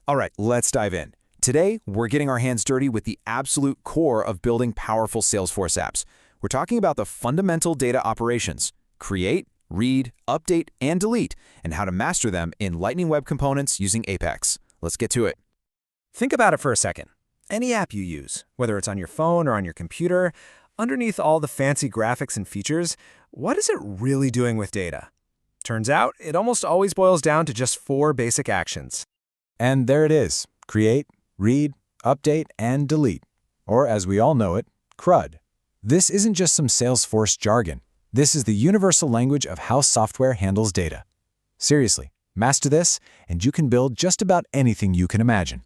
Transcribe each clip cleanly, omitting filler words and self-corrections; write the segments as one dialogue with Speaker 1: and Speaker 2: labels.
Speaker 1: All right, let's dive in. Today, we're getting our hands dirty with the absolute core of building powerful Salesforce apps. We're talking about the fundamental data operations: create, read, update, and delete, and how to master them in Lightning Web Components using Apex. Let's get to it.
Speaker 2: Think about it for a second. Any app you use, whether it's on your phone or on your computer, underneath all the fancy graphics and features, what is it really doing with data? Turns out, it almost always boils down to just 4 basic actions.
Speaker 3: And there it is: create, read, update, and delete. Or as we all know it, CRUD. This isn't just some Salesforce jargon. This is the universal language of how software handles data. Seriously, master this, and you can build just about anything you can imagine.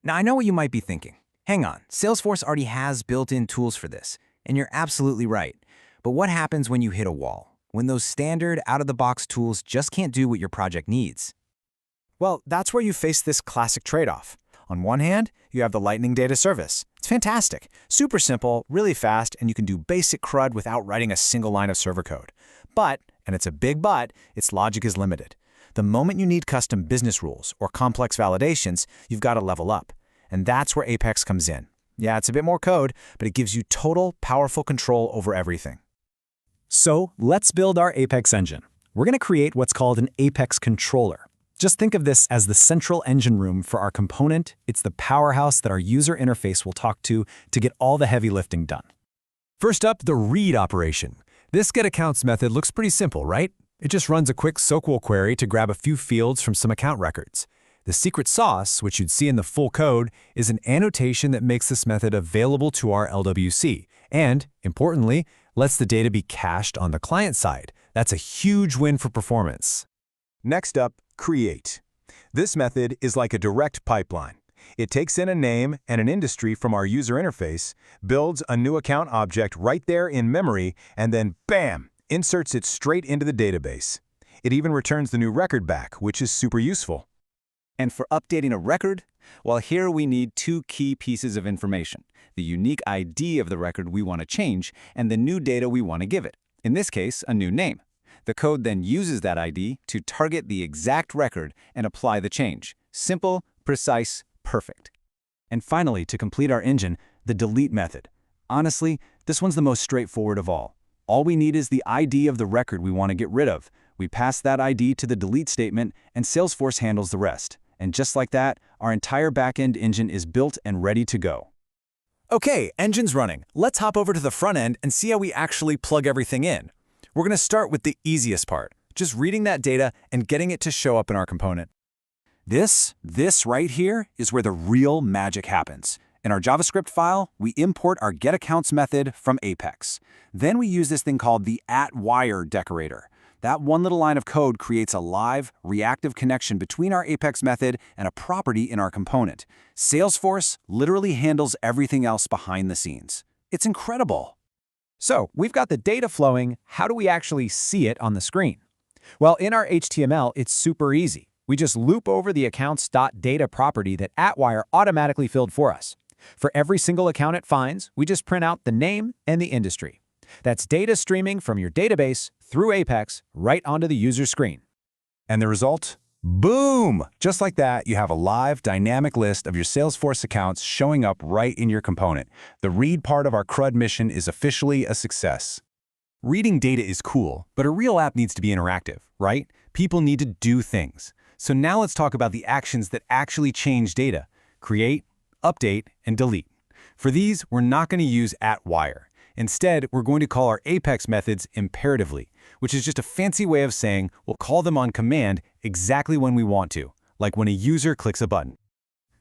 Speaker 2: Now, I know what you might be thinking. Hang on, Salesforce already has built-in tools for this, and you're absolutely right. But what happens when you hit a wall? When those standard, out-of-the-box tools just can't do what your project needs?
Speaker 3: Well, that's where you face this classic trade-off. On one hand, you have the Lightning Data Service. It's fantastic, super simple, really fast, and you can do basic CRUD without writing a single line of server code. But, and it's a big but, its logic is limited. The moment you need custom business rules or complex validations, you've got to level up. And that's where Apex comes in. Yeah, it's a bit more code, but it gives you total, powerful control over everything.
Speaker 4: So let's build our Apex engine. We're going to create what's called an Apex controller. Just think of this as the central engine room for our component. It's the powerhouse that our user interface will talk to get all the heavy lifting done.
Speaker 5: First up, the read operation. This getAccounts method looks pretty simple, right? It just runs a quick SQL query to grab a few fields from some account records. The secret sauce, which you'd see in the full code, is an annotation that makes this method available to our LWC and, importantly, lets the data be cached on the client side. That's a huge win for performance.
Speaker 1: Next up, create. This method is like a direct pipeline. It takes in a name and an industry from our user interface, builds a new account object right there in memory, and then bam, inserts it straight into the database. It even returns the new record back, which is super useful.
Speaker 6: And for updating a record, well, here we need 2 key pieces of information: the unique ID of the record we want to change and the new data we want to give it. In this case, a new name. The code then uses that ID to target the exact record and apply the change. Simple, precise, perfect. And finally, to complete our engine, the delete method. Honestly, this one's the most straightforward of all. All we need is the ID of the record we want to get rid of. We pass that ID to the delete statement, and Salesforce handles the rest. And just like that, our entire backend engine is built and ready to go.
Speaker 3: Okay, engine's running. Let's hop over to the front end and see how we actually plug everything in. We're going to start with the easiest part, just reading that data and getting it to show up in our component. This right here is where the real magic happens. In our JavaScript file, we import our getAccounts method from Apex. Then we use this thing called the @wire decorator. That one little line of code creates a live, reactive connection between our Apex method and a property in our component. Salesforce literally handles everything else behind the scenes. It's incredible.
Speaker 2: So, we've got the data flowing. How do we actually see it on the screen? Well, in our HTML, it's super easy. We just loop over the accounts.data property that @wire automatically filled for us. For every single account it finds, we just print out the name and the industry. That's data streaming from your database through Apex right onto the user screen.
Speaker 1: And the result? Boom! Just like that, you have a live, dynamic list of your Salesforce accounts showing up right in your component. The read part of our CRUD mission is officially a success.
Speaker 5: Reading data is cool, but a real app needs to be interactive, right? People need to do things. So now let's talk about the actions that actually change data: create, update, and delete. For these, we're not going to use @wire. Instead, we're going to call our Apex methods imperatively, which is just a fancy way of saying we'll call them on command exactly when we want to, like when a user clicks a button.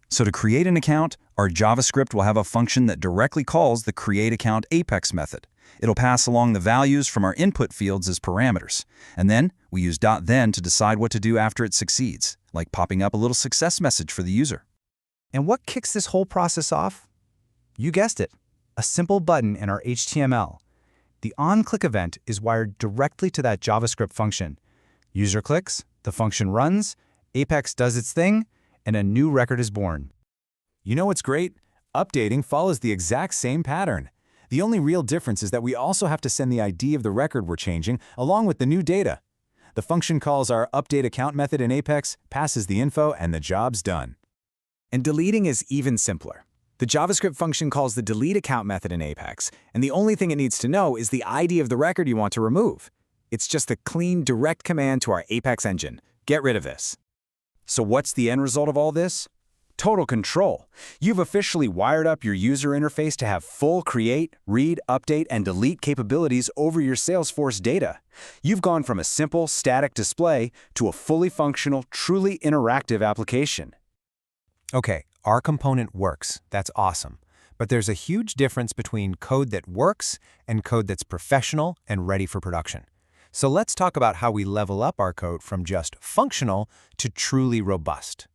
Speaker 6: So to create an account, our JavaScript will have a function that directly calls the createAccount Apex method. It'll pass along the values from our input fields as parameters. And then we use .then to decide what to do after it succeeds, like popping up a little success message for the user.
Speaker 2: And what kicks this whole process off? You guessed it, a simple button in our HTML. The onClick event is wired directly to that JavaScript function. User clicks, the function runs, Apex does its thing, and a new record is born.
Speaker 3: You know what's great? Updating follows the exact same pattern. The only real difference is that we also have to send the ID of the record we're changing along with the new data. The function calls our update account method in Apex, passes the info, and the job's done.
Speaker 2: And deleting is even simpler. The JavaScript function calls the getAccount method in Apex, and the only thing it needs to know is the ID of the record you want to remove. It's just a clean, direct command to our Apex engine. Get rid of this. So what's the end result of all this? Total control. You've officially wired up your user interface to have full create, read, update, and delete capabilities over your Salesforce data. You've gone from a simple, static display to a fully functional, truly interactive application.
Speaker 1: Okay, our component works. That's awesome. But there's a huge difference between code that works and code that's professional and ready for production. So let's talk about how we level up our code from just functional to truly robust.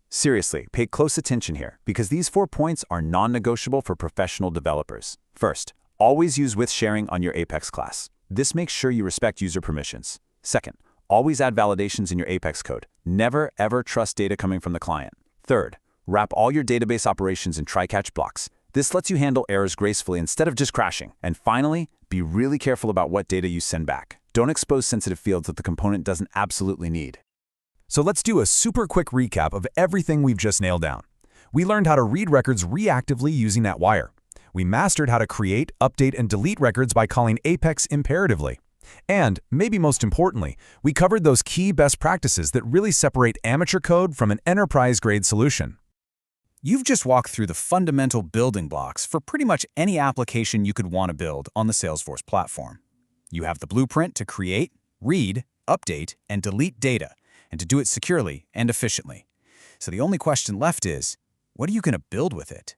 Speaker 6: Seriously, pay close attention here, because these 4 points are non-negotiable for professional developers. First, always use with sharing on your Apex class. This makes sure you respect user permissions. Second, always add validations in your Apex code. Never, ever trust data coming from the client. Third, wrap all your database operations in try-catch blocks. This lets you handle errors gracefully instead of just crashing. And finally, be really careful about what data you send back. Don't expose sensitive fields that the component doesn't absolutely need.
Speaker 1: So let's do a super quick recap of everything we've just nailed down. We learned how to read records reactively using that wire. We mastered how to create, update, and delete records by calling Apex imperatively. And, maybe most importantly, we covered those key best practices that really separate amateur code from an enterprise-grade solution.
Speaker 2: You've just walked through the fundamental building blocks for pretty much any application you could want to build on the Salesforce platform. You have the blueprint to create, read, update, and delete data, and to do it securely and efficiently. So the only question left is, what are you going to build with it?